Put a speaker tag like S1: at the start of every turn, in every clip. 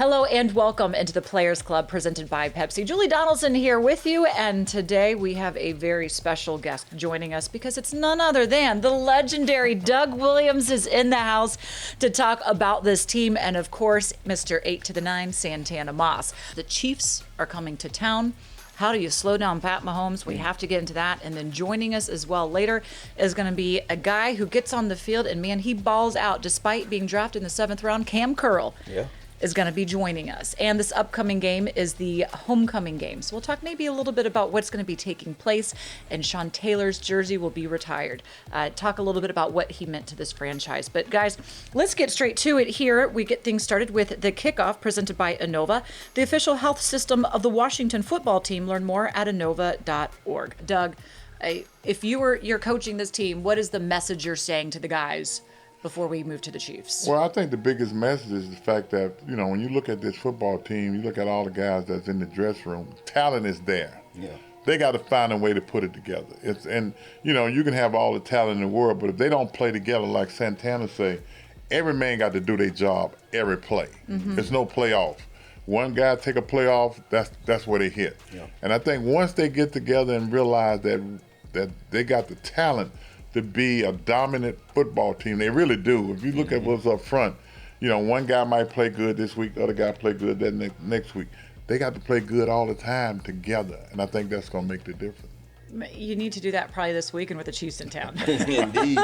S1: Hello and welcome into the Players Club presented by Pepsi. Julie Donaldson here with you, and today we have a very special guest joining us because it's none other than the legendary Doug Williams is in the house to talk about this team, and of course, Mr. 8 to the 9, Santana Moss. The Chiefs are coming to town. How do you slow down Pat Mahomes? We have to get into that. And then joining us as well later is going to be a guy who gets on the field and, man, he balls out despite being drafted in the 7th round. Cam Curl is going to be joining us. And this upcoming game is the homecoming game. So we'll talk maybe a little bit about what's going to be taking place. And Sean Taylor's jersey will be retired. Talk a little bit about what he meant to this franchise. But guys, let's get straight to it here. We get things started with the kickoff presented by Inova, the official health system of the Washington football team. Learn more at inova.org. Doug, if you're coaching this team, what is the message you're saying to the guys before we move to the Chiefs?
S2: Well, I think the biggest message is the fact that, when you look at this football team, you look at all the guys that's in the dressing room, talent is there.
S3: Yeah.
S2: They got to find a way to put it together. You can have all the talent in the world, but if they don't play together, like Santana say, every man got to do their job every play.
S1: Mm-hmm.
S2: There's no play off. One guy take a play off, that's where they hit.
S3: Yeah.
S2: And I think once they get together and realize that they got the talent to be a dominant football team. They really do. If you look at what's up front, one guy might play good this week, the other guy play good that next week. They got to play good all the time together, and I think that's going to make the difference.
S1: You need to do that probably this weekend with the Chiefs in town.
S3: Indeed.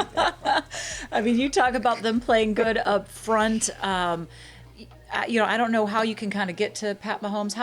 S1: I mean, you talk about them playing good up front. I don't know how you can kind of get to Pat Mahomes.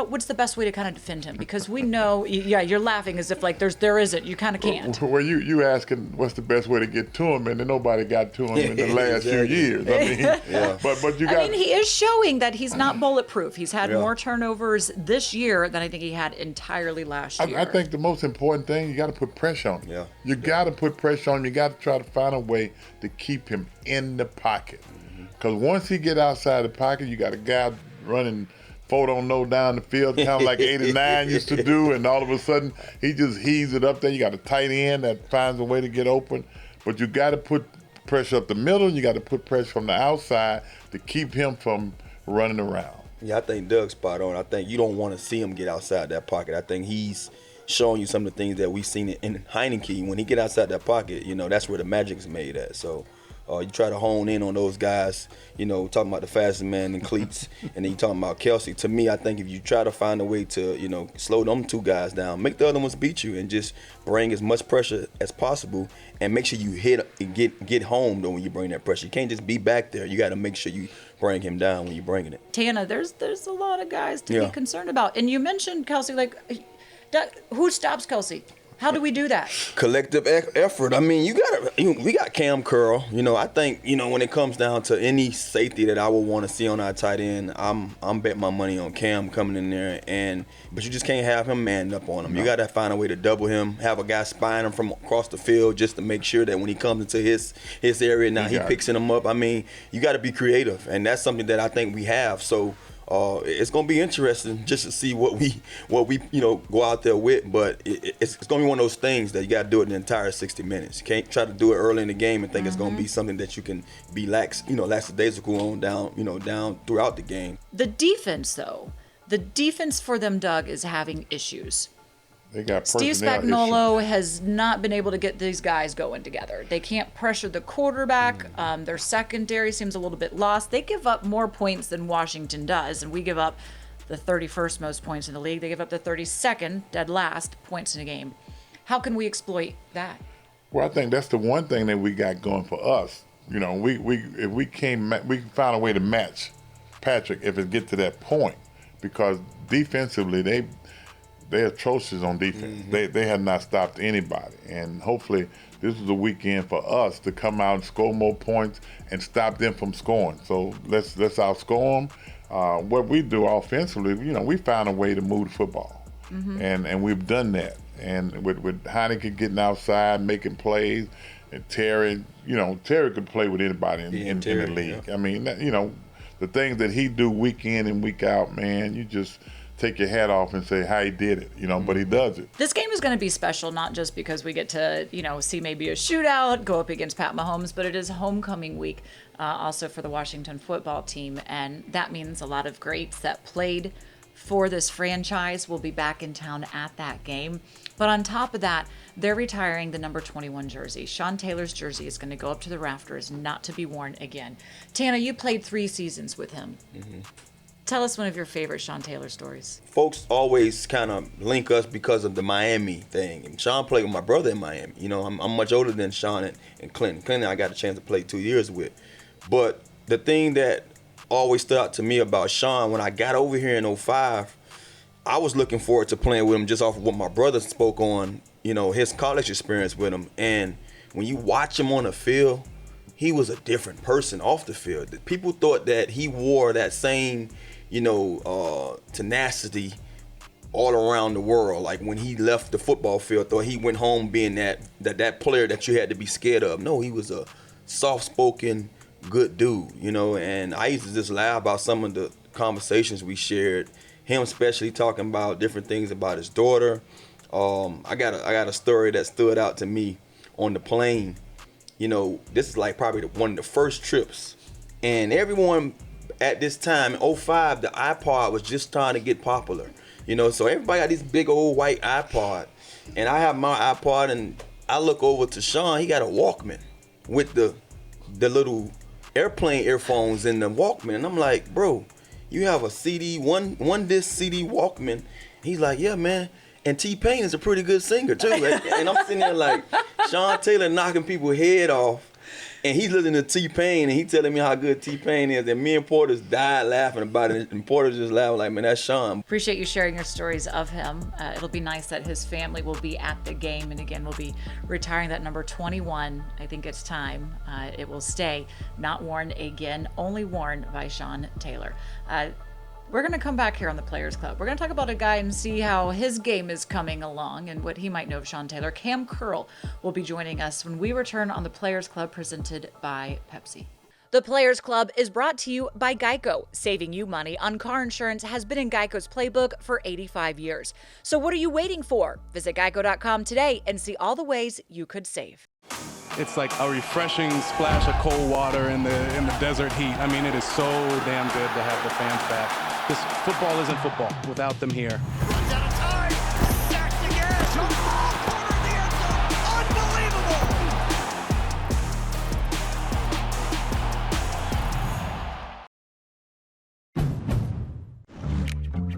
S1: What's the best way to kind of defend him? Because we know, you're laughing as if like there isn't. You kind of can't.
S2: Well, you asking what's the best way to get to him, and then nobody got to him in the last few years. I mean, but you got.
S1: I mean, he is showing that he's not bulletproof. He's had more turnovers this year than I think he had entirely last year.
S2: I think the most important thing, you got to put pressure on him.
S3: Yeah.
S2: You got to put pressure on him. You got to try to find a way to keep him in the pocket. Because once he get outside the pocket, you got a guy running 4-0 down the field, kind of like 89 used to do, and all of a sudden he just heaves it up there. You got a tight end that finds a way to get open. But you got to put pressure up the middle. You got to put pressure from the outside to keep him from running around.
S3: Yeah, I think Doug's spot on. I think you don't want to see him get outside that pocket. I think he's showing you some of the things that we've seen in Heineke. When he get outside that pocket, that's where the magic's made at. So you try to hone in on those guys, talking about the fastest man in cleats, and then you talking about Kelsey. To me, I think if you try to find a way to, slow them two guys down, make the other ones beat you, and just bring as much pressure as possible, and make sure you hit and get home though when you bring that pressure. You can't just be back there. You got to make sure you bring him down when you're bringing it.
S1: Tana, there's a lot of guys to be concerned about, and you mentioned Kelsey. Like, who stops Kelsey? How do we do that?
S3: Collective effort. I mean, we got Cam Curl. I think, when it comes down to any safety that I would want to see on our tight end, I'm betting my money on Cam coming in there. But you just can't have him manned up on him. No. You got to find a way to double him, have a guy spying him from across the field just to make sure that when he comes into his area, now he picks him up. I mean, you got to be creative, and that's something that I think we have. So it's gonna be interesting just to see what we go out there with, but it's gonna be one of those things that you gotta do it in the entire 60 minutes. You can't try to do it early in the game and think it's gonna be something that you can be lackadaisical on down throughout the game.
S1: The defense, though, for them, Doug, is having issues.
S2: They got
S1: Steve Spagnuolo has not been able to get these guys going together. They can't pressure the quarterback. Their secondary seems a little bit lost. They give up more points than Washington does, and we give up the 31st most points in the league. They give up the 32nd, dead last, points in a game. How can we exploit that?
S2: Well, I think that's the one thing that we got going for us. If we can find a way to match Patrick if it get to that point, because defensively they're atrocious on defense. They have not stopped anybody, and hopefully this is a weekend for us to come out and score more points and stop them from scoring. So let's outscore them. What we do offensively, we found a way to move the football, and we've done that. And with Heineke getting outside, making plays, and Terry could play with anybody in the league. Yeah. I mean, the things that he do week in and week out, man, you just take your hat off and say how he did it, but he does it.
S1: This game is going to be special, not just because we get to, see maybe a shootout, go up against Pat Mahomes, but it is homecoming week. also for the Washington football team. And that means a lot of greats that played for this franchise will be back in town at that game. But on top of that, they're retiring the number 21 jersey. Sean Taylor's jersey is going to go up to the rafters, not to be worn again. Tana, you played 3 seasons with him. Mm-hmm. Tell us one of your favorite Sean Taylor stories.
S3: Folks always kind of link us because of the Miami thing. And Sean played with my brother in Miami. You know, I'm much older than Sean and Clinton. Clinton I got a chance to play 2 years with. But the thing that always stood out to me about Sean, when I got over here in 05, I was looking forward to playing with him just off of what my brother spoke on, you know, his college experience with him. And when you watch him on the field, he was a different person off the field. People thought that he wore that same, you know, tenacity all around the world. Like when he left the football field, thought he went home being that player that you had to be scared of. No, he was a soft-spoken, good dude, you know. And I used to just laugh about some of the conversations we shared. Him especially talking about different things about his daughter. I got a story that stood out to me on the plane. You know, this is like probably one of the first trips, and everyone at this time in 05, the iPod was just starting to get popular. You know, so everybody got this big old white iPod, and I have my iPod, and I look over to Sean. He got a Walkman with the little airplane earphones in the Walkman, and I'm like, bro, you have a CD, one disc CD Walkman. He's like, yeah, man. And T-Pain is a pretty good singer too. And I'm sitting there like, Sean Taylor knocking people's head off, and he's listening to T-Pain, and he telling me how good T-Pain is. And me and Porter died laughing about it. And Porter just laughed like, man, that's Sean.
S1: Appreciate you sharing your stories of him. It'll be nice that his family will be at the game, and again, we'll be retiring that number 21. I think it's time. It will stay, not worn again, only worn by Sean Taylor. We're going to come back here on the Players Club. We're going to talk about a guy and see how his game is coming along and what he might know of Sean Taylor. Cam Curl will be joining us when we return on the Players Club, presented by Pepsi. The Players Club is brought to you by GEICO. Saving you money on car insurance has been in GEICO's playbook for 85 years. So what are you waiting for? Visit geico.com today and see all the ways you could save.
S4: It's like a refreshing splash of cold water in the desert heat. I mean, it is so damn good to have the fans back. This football isn't football without them here.
S5: Runs out of time. Sacked again. Jump ball, corner of the end zone.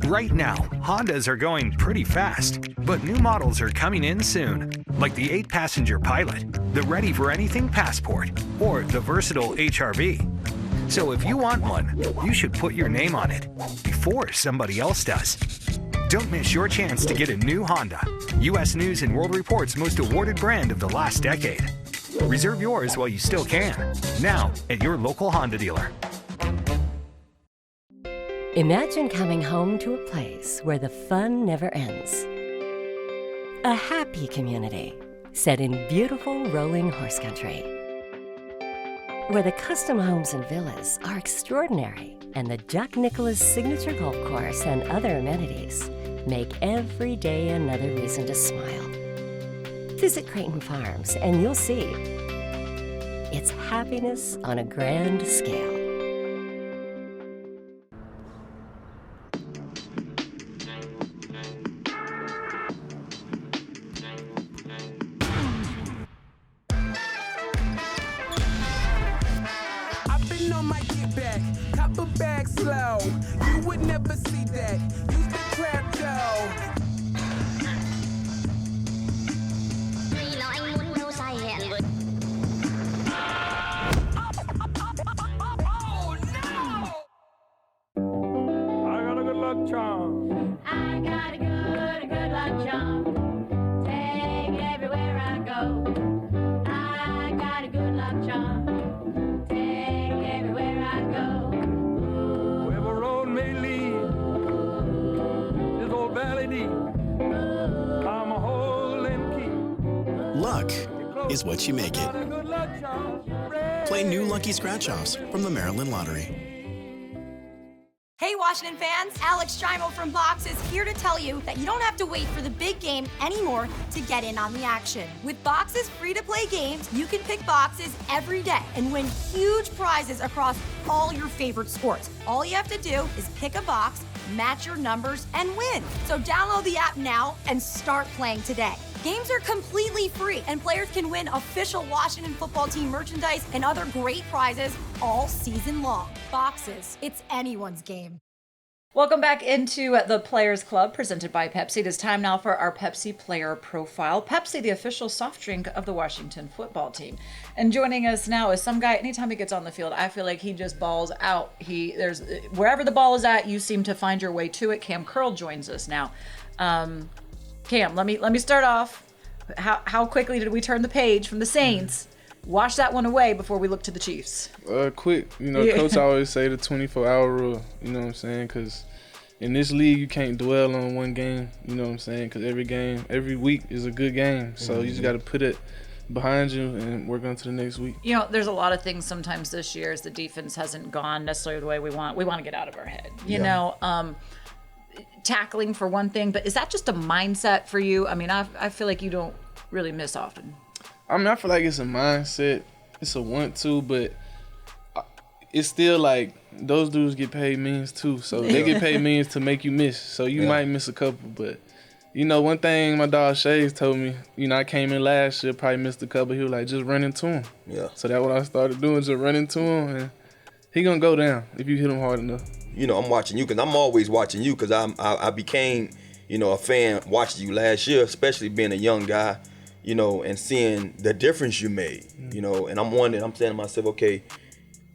S5: Unbelievable.
S6: Right now, Hondas are going pretty fast, but new models are coming in soon, like the 8-passenger Pilot, the ready-for-anything Passport, or the versatile HR-V. So if you want one, you should put your name on it before somebody else does. Don't miss your chance to get a new Honda, U.S. News & World Report's most awarded brand of the last decade. Reserve yours while you still can, now at your local Honda dealer.
S7: Imagine coming home to a place where the fun never ends. A happy community set in beautiful rolling horse country, where the custom homes and villas are extraordinary, and the Jack Nicklaus signature golf course and other amenities make every day another reason to smile. Visit Creighton Farms and you'll see it's happiness on a grand scale.
S5: On my get back, copper bag slow. You would never see that. Use the trap dough. Oh no! I got a good luck charm.
S8: I got a good luck charm. Take everywhere I go. I got a good luck charm.
S9: Luck is what you make it. Play new Lucky Scratch-Offs from the Maryland Lottery.
S10: Hey Washington fans, Alex Schreimel from Box is here to tell you that you don't have to wait for the big game anymore to get in on the action. With Box's free-to-play games, you can pick boxes every day and win huge prizes across all your favorite sports. All you have to do is pick a box, match your numbers, and win. So download the app now and start playing today. Games are completely free, and players can win official Washington football team merchandise and other great prizes all season long. Boxes, it's anyone's game.
S1: Welcome back into the Players Club presented by Pepsi. It is time now for our Pepsi player profile. Pepsi, the official soft drink of the Washington football team. And joining us now is some guy, anytime he gets on the field, I feel like he just balls out. There's wherever the ball is at, you seem to find your way to it. Cam Curl joins us now. Cam, let me start off. How quickly did we turn the page from the Saints? Wash that one away before we look to the Chiefs.
S11: Quick. Coach always say the 24-hour rule, you know what I'm saying? Because in this league, you can't dwell on one game, you know what I'm saying? Because every week is a good game. So you just got to put it behind you and work on to the next week.
S1: There's a lot of things sometimes this year as the defense hasn't gone necessarily the way we want. We want to get out of our head, you know? Tackling for one thing, but is that just a mindset for you? I mean, I feel like you don't really miss often.
S11: I feel like it's a mindset. It's a want-to, but it's still like those dudes get paid millions too. So they get paid millions to make you miss. So you might miss a couple, but one thing my dog Shays told me, I came in last year, probably missed a couple. He was like, just run into him. Yeah. So that's what I started doing, just run into him, and he gonna go down if you hit him hard enough.
S3: I'm watching you because I'm always watching you because I became, a fan watching you last year, especially being a young guy, and seeing the difference you made, and I'm saying to myself, okay,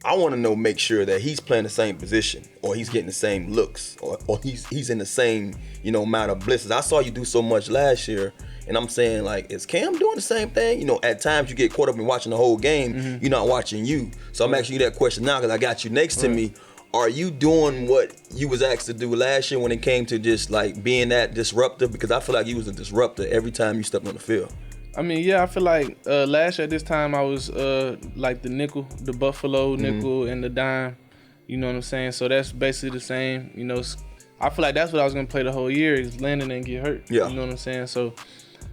S3: I want to make sure that he's playing the same position or he's getting the same looks or he's in the same, amount of blitzes. I saw you do so much last year. And I'm saying, like, is Cam doing the same thing? At times you get caught up in watching the whole game. You're not watching you. So I'm asking you that question now because I got you next to me. Are you doing what you was asked to do last year when it came to just, like, being that disruptor? Because I feel like you was a disruptor every time you stepped on the field.
S11: I mean, yeah, I feel like last year at this time I was like the nickel, the Buffalo nickel and the dime. You know what I'm saying? So that's basically the same. I feel like that's what I was going to play the whole year is Landon and get hurt. Yeah. You know what I'm saying? So,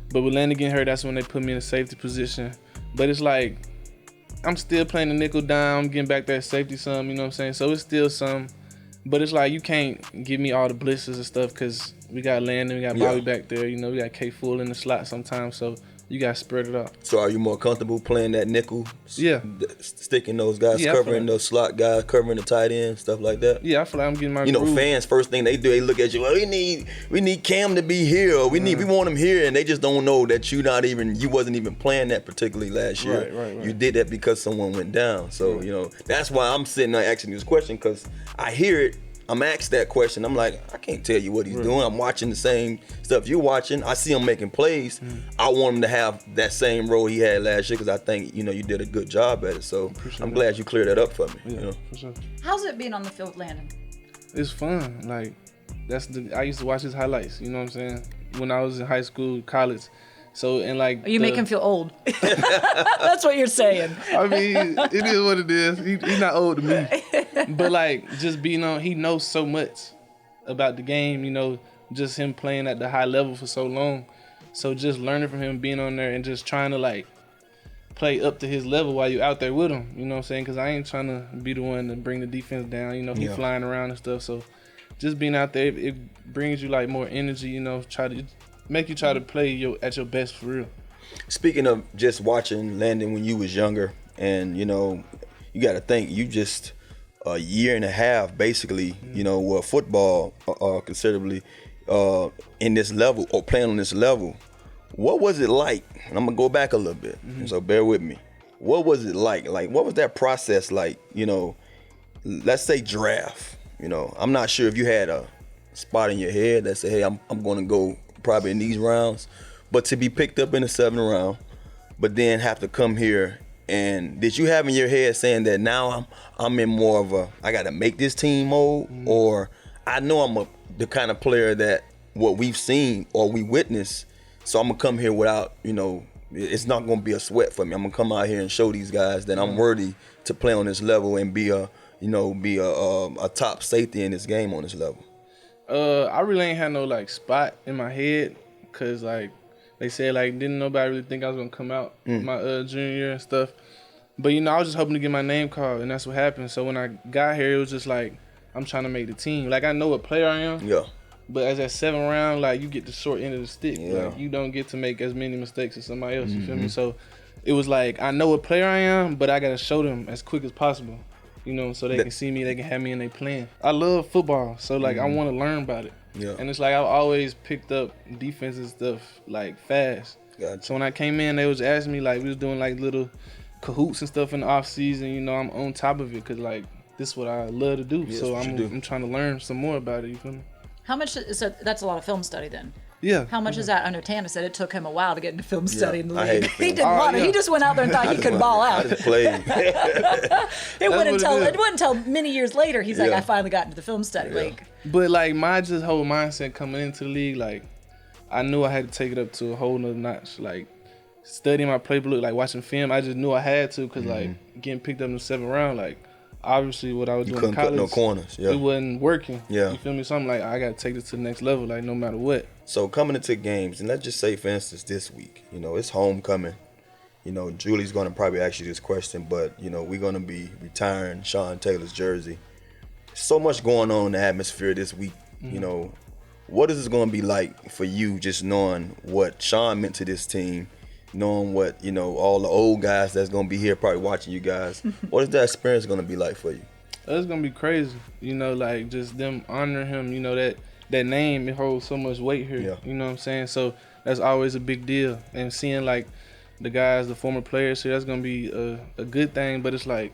S11: but with Landon getting hurt, that's when they put me in a safety position. But it's like, I'm still playing the nickel dime, getting back that safety some, you know what I'm saying? So it's still some, but it's like you can't give me all the blitzes and stuff because we got Landon, we got Bobby back there, we got K Full in the slot sometimes, so you got to spread it out.
S3: So are you more comfortable playing that nickel?
S11: Yeah.
S3: Sticking those guys, covering those slot guys, covering the tight end, stuff like that?
S11: Yeah, I feel like I'm getting my groove.
S3: Fans, first thing they do, they look at you, well, we need Cam to be here, or we want him here, and they just don't know that you wasn't even playing that particularly last year. Right. You did that because someone went down. So, that's why I'm sitting there asking this question, because I hear it. I'm asked that question. I'm like, I can't tell you what he's doing. I'm watching the same stuff you're watching. I see him making plays. I want him to have that same role he had last year because I think, you did a good job at it. So I'm glad you cleared that up for me.
S11: Yeah, for sure.
S1: How's it being on the field, Landon?
S11: It's fun. Like, I used to watch his highlights, you know what I'm saying? When I was in high school, college. So, and like...
S1: You make him feel old. That's what you're saying.
S11: I mean, it is what it is. He's not old to me. But like, just being on, he knows so much about the game, just him playing at the high level for so long. So just learning from him, being on there and just trying to like play up to his level while you're out there with him, you know what I'm saying? Because I ain't trying to be the one to bring the defense down, he's flying around and stuff. So just being out there, it brings you like more energy, try to make you try to play at your best for real.
S3: Speaking of just watching Landon when you was younger, and you got to think you just a year and a half basically, with football considerably in this level or playing on this level. What was it like? And I'm gonna go back a little bit, so bear with me. What was it like? Like, what was that process like? Let's say draft. I'm not sure if you had a spot in your head that said, hey, I'm gonna go probably in these rounds, but to be picked up in the 7th round, but then have to come here, and did you have in your head saying that now I'm in more of a I gotta make this team mode, or I know I'm the kind of player that what we've seen or we witnessed, so I'm gonna come here without, it's not gonna be a sweat for me. I'm gonna come out here and show these guys that I'm worthy to play on this level and be a be a top safety in this game on this level?
S11: I really ain't had no like spot in my head, cause like they said like didn't nobody really think I was gonna come out my junior year and stuff. But I was just hoping to get my name called, and that's what happened. So when I got here, it was just like I'm trying to make the team. Like I know what player I am.
S3: Yeah.
S11: But as that 7th round, like you get the short end of the stick.
S3: Yeah.
S11: Like you don't get to make as many mistakes as somebody else. You feel me? So it was like I know what player I am, but I gotta show them as quick as possible. So they can see me, they can have me in their plan. I love football, so like I want to learn about it.
S3: Yeah.
S11: And it's like I've always picked up defense and stuff like fast.
S3: Gotcha.
S11: So when I came in, they was asking me like we was doing like little cahoots and stuff in the off season. I'm on top of it because like this is what I love to do.
S3: Yeah,
S11: so
S3: that's what you
S11: I'm trying to learn some more about it. You feel me?
S1: How much? So that's a lot of film study then.
S11: Yeah.
S1: How much is that? I know Tanner said it took him a while to get into film study in the
S3: I
S1: league.
S3: hate
S1: He
S3: film.
S1: didn't want it. He just went out there and thought he could ball
S3: I
S1: out.
S3: just played.
S1: It wasn't until many years later he's like,
S3: Yeah.
S1: I finally got into the film study league.
S11: But like my just whole mindset coming into the league, like I knew I had to take it up to a whole nother notch. Like studying my playbook, like watching film, I just knew I had to because like getting picked up in the 7th round, like obviously what I was doing in
S3: couldn't cut
S11: college,
S3: no corners. Yeah.
S11: it wasn't working.
S3: Yeah.
S11: You feel me? So I'm like, I got to take this to the next level, like no matter what.
S3: So coming into games, and let's just say, for instance, this week, it's homecoming. Julie's going to probably ask you this question, but, we're going to be retiring Sean Taylor's jersey. So much going on in the atmosphere this week. What is it going to be like for you just knowing what Sean meant to this team, knowing what, all the old guys that's going to be here probably watching you guys. What is that experience going to be like for you?
S11: It's going to be crazy. Like just them honoring him, that name, it holds so much weight here.
S3: Yeah.
S11: You know what I'm saying? So that's always a big deal. And seeing like the guys, the former players here, that's gonna be a good thing. But it's like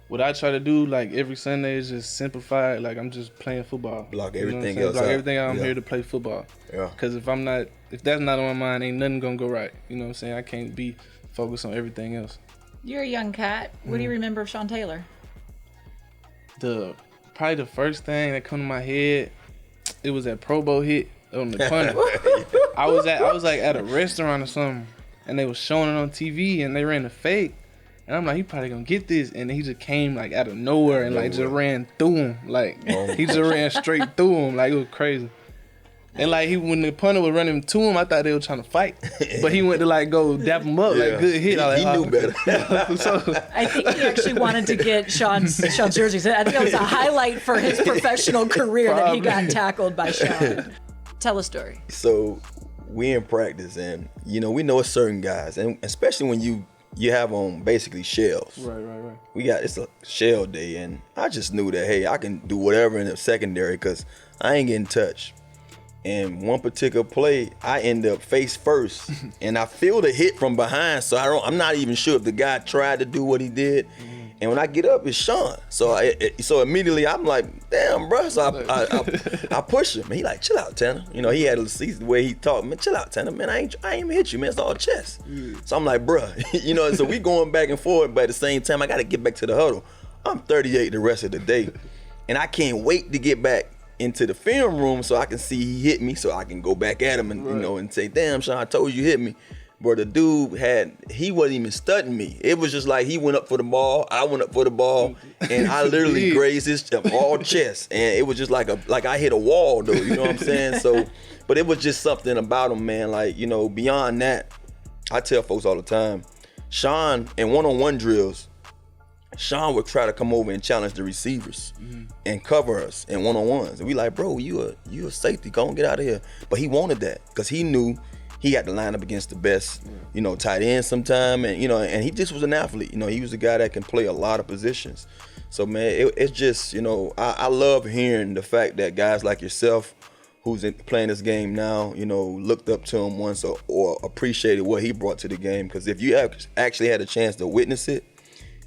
S11: what I try to do like every Sunday is just simplify it. Like I'm just playing football.
S3: Block
S11: You know what I'm
S3: everything
S11: saying?
S3: else
S11: Block
S3: out.
S11: everything out. I'm
S3: Yeah.
S11: here to play football.
S3: Yeah.
S11: Cause if that's not on my mind, ain't nothing gonna go right. You know what I'm saying? I can't be focused on everything else.
S1: You're a young cat. What do you remember of Sean Taylor?
S11: Probably the first thing that come to my head, it was that Pro Bowl hit on the punter. I was like at a restaurant or something, and they was showing it on TV, and they ran a fake, and I'm like, he probably gonna get this, and he just came like out of nowhere and like just ran through him, like he just ran straight through him, like it was crazy. And like when the punter was running to him, I thought they were trying to fight, but he went to like go dap him up, like good hit.
S3: He knew better.
S1: I think he actually wanted to get Sean's jersey. I think that was a highlight for his professional career that he got tackled by Sean. Tell a story.
S3: So we in practice, and we know it's certain guys, and especially when you have on basically shells.
S11: Right.
S3: It's a shell day, and I just knew that hey, I can do whatever in the secondary because I ain't getting touched. And one particular play, I end up face first, and I feel the hit from behind. So I'm not even sure if the guy tried to do what he did. And when I get up, it's Sean. So so immediately I'm like, damn, bro. So I push him. He like, chill out, Tanner. He had the way he talked, man, chill out, Tanner. Man, I ain't even hit you, man. It's all chest. So I'm like, bro, so we going back and forth, but at the same time, I got to get back to the huddle. I'm 38 the rest of the day, and I can't wait to get back into the film room so I can see he hit me, so I can go back at him and and say, damn, Sean, I told you hit me. But the dude he wasn't even studying me. It was just like he went up for the ball, I went up for the ball, and I literally grazed his all chest. And it was just like I hit a wall though, you know what I'm saying? So, but it was just something about him, man. Like, beyond that, I tell folks all the time, Sean, in one-on-one drills, Sean would try to come over and challenge the receivers and cover us in one-on-ones. And we like, bro, you a safety, go and get out of here. But he wanted that because he knew he had to line up against the best, tight end sometime. And, and he just was an athlete. He was a guy that can play a lot of positions. So, man, it's just, I love hearing the fact that guys like yourself who's playing this game now, looked up to him once or appreciated what he brought to the game. Because if you actually had a chance to witness it,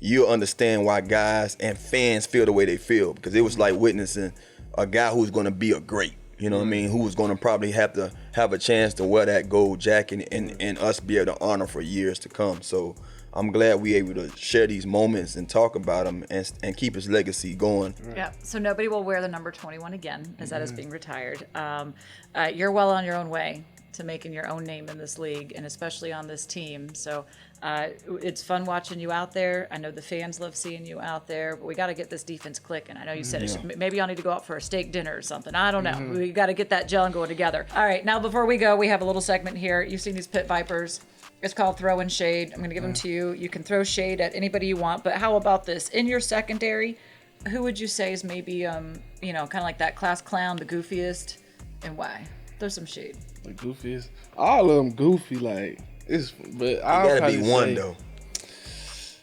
S3: you'll understand why guys and fans feel the way they feel, because it was like witnessing a guy who's going to be a great, what I mean, who was going to probably have to have a chance to wear that gold jacket and us be able to honor for years to come. So I'm glad we able to share these moments and talk about him and keep his legacy going.
S1: Yeah, so nobody will wear the number 21 again, as that is being retired. You're well on your own way to making your own name in this league and especially on this team. So It's fun watching you out there. I know the fans love seeing you out there, but we got to get this defense clicking. I know you said maybe y'all need to go out for a steak dinner or something. I don't know. We got to get that gel and go together. All right, now before we go, we have a little segment here. You've seen these Pit Vipers. It's called Throwing Shade. I'm going to give them to you. You can throw shade at anybody you want, but how about this? In your secondary, who would you say is maybe, kind of like that class clown, the goofiest, and why? Throw some shade.
S11: The goofiest? All of them goofy, like, but I'll
S3: gotta be one, though.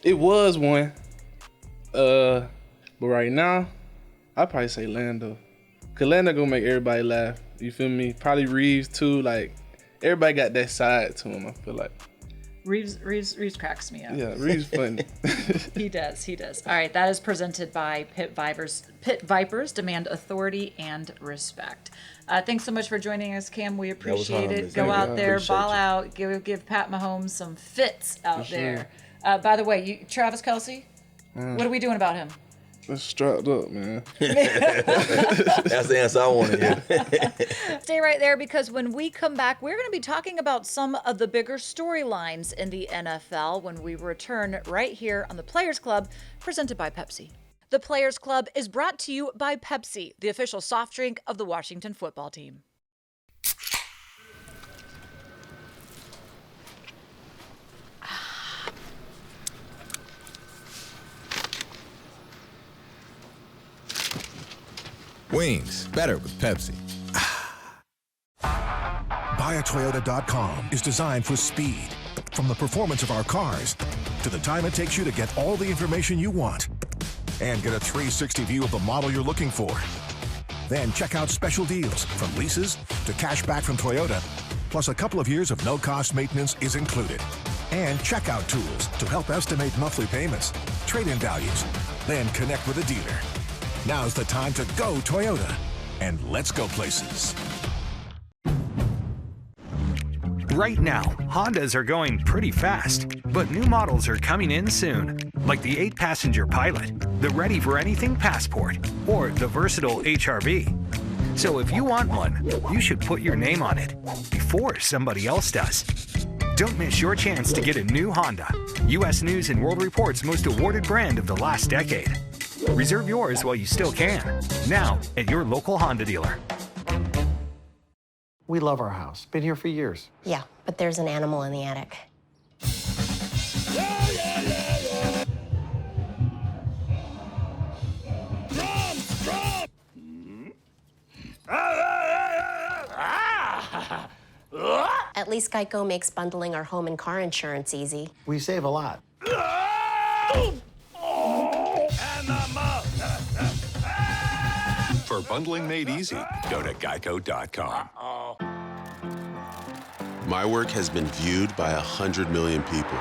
S11: It was one. But right now, I'd probably say Lando. Cause Lando gonna make everybody laugh. You feel me? Probably Reeves too, like, everybody got that side to him, I feel like.
S1: Reeves cracks me up.
S11: Yeah, Reeves funny.
S1: He does. All right, that is presented by Pit Vipers. Pit Vipers demand authority and respect. Thanks so much for joining us, Cam. We appreciate it. Go out there, ball out, give Pat Mahomes some fits out there. By the way, Travis Kelce, what are we doing about him?
S11: That's strapped up, man.
S3: That's the answer I want to hear.
S1: Stay right there, because when we come back, we're going to be talking about some of the bigger storylines in the NFL when we return right here on the Players Club, presented by Pepsi. The Players Club is brought to you by Pepsi, the official soft drink of the Washington football team.
S12: Wings, better with Pepsi.
S13: BuyAToyota.com is designed for speed. From the performance of our cars to the time it takes you to get all the information you want and get a 360 view of the model you're looking for. Then check out special deals from leases to cash back from Toyota, plus a couple of years of no-cost maintenance is included. And checkout tools to help estimate monthly payments, trade-in values, then connect with a dealer. Now's the time to go Toyota, and let's go places.
S6: Right now, Hondas are going pretty fast, but new models are coming in soon, like the 8-passenger Pilot, the ready-for-anything Passport, or the versatile HR-V. So if you want one, you should put your name on it before somebody else does. Don't miss your chance to get a new Honda, U.S. News & World Report's most awarded brand of the last decade. Reserve yours while you still can. Now at your local Honda dealer.
S14: We love our house. Been here for years.
S15: Yeah, but there's an animal in the attic. At least GEICO makes bundling our home and car insurance easy.
S14: We save a lot.
S16: For bundling made easy, go to geico.com.
S17: My work has been viewed by 100 million people.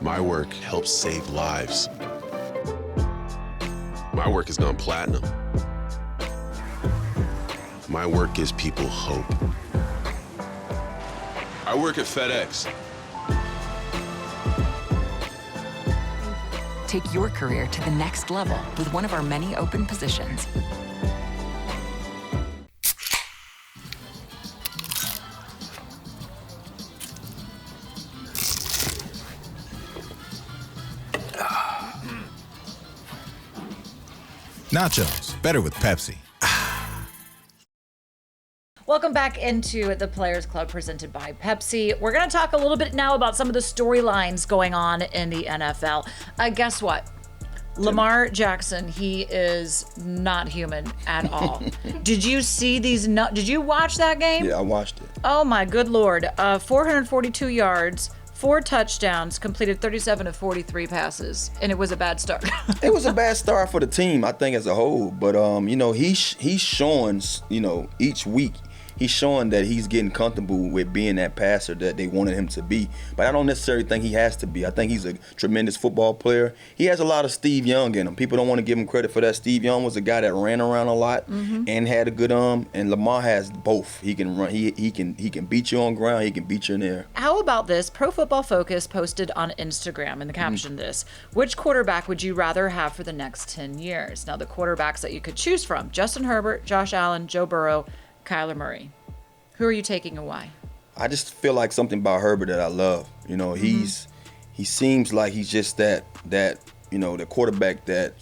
S17: My work helps save lives. My work has gone platinum. My work gives people hope. I work at FedEx.
S18: Take your career to the next level with one of our many open positions.
S12: Nachos, better with Pepsi.
S1: Welcome back into the Players Club presented by Pepsi. We're going to talk a little bit now about some of the storylines going on in the NFL. Guess what? Lamar Jackson, he is not human at all. Did you see these? Did you watch that game?
S3: Yeah, I watched it.
S1: Oh my good Lord. 442 yards, 4 touchdowns, completed 37 of 43 passes, and it was a bad start.
S3: It was a bad start for the team, I think, as a whole. But, he's showing, each week, he's showing that he's getting comfortable with being that passer that they wanted him to be. But I don't necessarily think he has to be. I think he's a tremendous football player. He has a lot of Steve Young in him. People don't want to give him credit for that. Steve Young was a guy that ran around a lot and had a good arm. And Lamar has both. He can run. He can beat you on ground. He can beat you in the air.
S1: How about this? Pro Football Focus posted on Instagram, and the caption this: which quarterback would you rather have for the next 10 years? Now, the quarterbacks that you could choose from: Justin Herbert, Josh Allen, Joe Burrow, Kyler Murray. Who are you taking and why?
S3: I just feel like something about Herbert that I love. You know, he seems like he's just that the quarterback that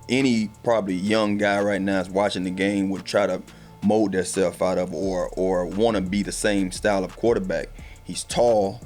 S3: any probably young guy right now is watching the game would try to mold themselves out of or want to be the same style of quarterback. He's tall,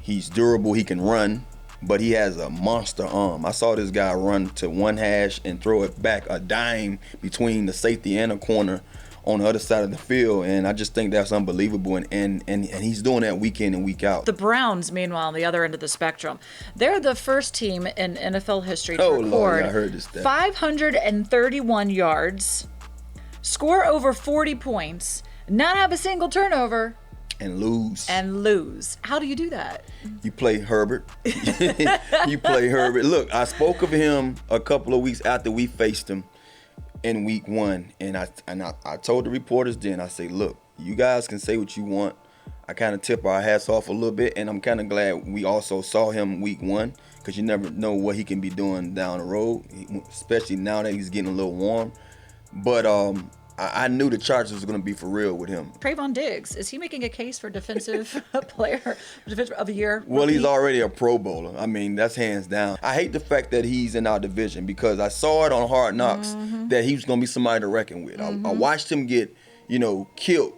S3: he's durable, he can run, but he has a monster arm. I saw this guy run to one hash and throw it back a dime between the safety and the corner on the other side of the field, and I just think that's unbelievable, and he's doing that week in and week out.
S1: The Browns, meanwhile, on the other end of the spectrum, they're the first team in NFL history to record
S3: Lord, I heard this stat.
S1: 531 yards, score over 40 points, not have a single turnover,
S3: and lose.
S1: How do you do that?
S3: You play Herbert. You play Herbert. Look, I spoke of him a couple of weeks after we faced him in week 1, and I told the reporters then, I say, look, you guys can say what you want. I kind of tip our hats off a little bit, and I'm kind of glad we also saw him week 1, because you never know what he can be doing down the road, especially now that he's getting a little warm. But I knew the Chargers was going to be for real with him.
S1: Trayvon Diggs, is he making a case for defensive player of the year?
S3: Well, he's already a Pro Bowler. I mean, that's hands down. I hate the fact that he's in our division, because I saw it on Hard Knocks that he was going to be somebody to reckon with. I watched him get, killed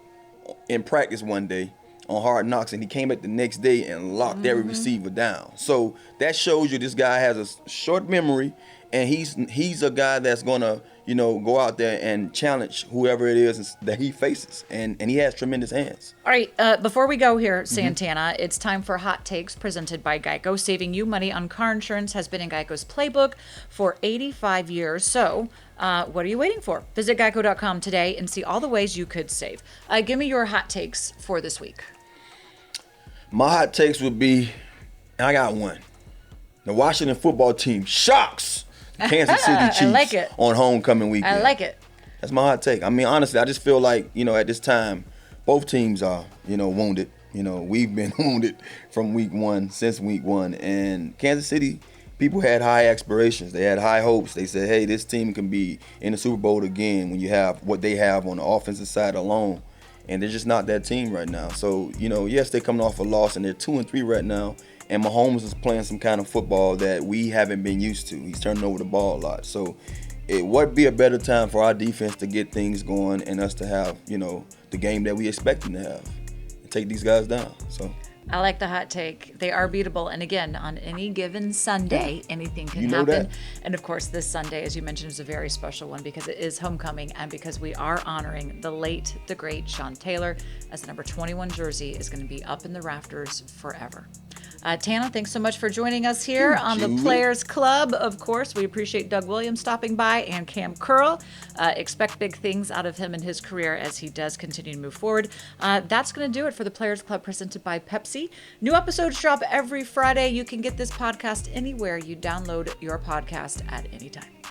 S3: in practice one day on Hard Knocks, and he came back the next day and locked every receiver down. So that shows you this guy has a short memory, and he's a guy that's going to go out there and challenge whoever it is that he faces. And he has tremendous hands.
S1: All right, before we go here, Santana, it's time for Hot Takes presented by GEICO. Saving you money on car insurance has been in GEICO's playbook for 85 years. So what are you waiting for? Visit geico.com today and see all the ways you could save. Give me your hot takes for this week.
S3: My hot takes would be, and I got one, the Washington football team shocks the Kansas City Chiefs on homecoming weekend.
S1: I like it.
S3: That's my hot take. I mean, honestly, I just feel like, at this time, both teams are, wounded. We've been wounded from since week 1. And Kansas City, people had high aspirations. They had high hopes. They said, hey, this team can be in the Super Bowl again when you have what they have on the offensive side alone. And they're just not that team right now. So, yes, they're coming off a loss, and they're 2-3 right now. And Mahomes is playing some kind of football that we haven't been used to. He's turning over the ball a lot. So it would be a better time for our defense to get things going and us to have, the game that we expect them to have and take these guys down. So
S1: I like the hot take. They are beatable. And again, on any given Sunday, anything can happen. And of course, this Sunday, as you mentioned, is a very special one because it is homecoming and because we are honoring the great Sean Taylor, as the number 21 jersey is going to be up in the rafters forever. Tana, thanks so much for joining us here on the Players Club. Of course, we appreciate Doug Williams stopping by and Cam Curl. Expect big things out of him in his career as he does continue to move forward. That's going to do it for the Players Club presented by Pepsi. New episodes drop every Friday. You can get this podcast anywhere you download your podcast at any time.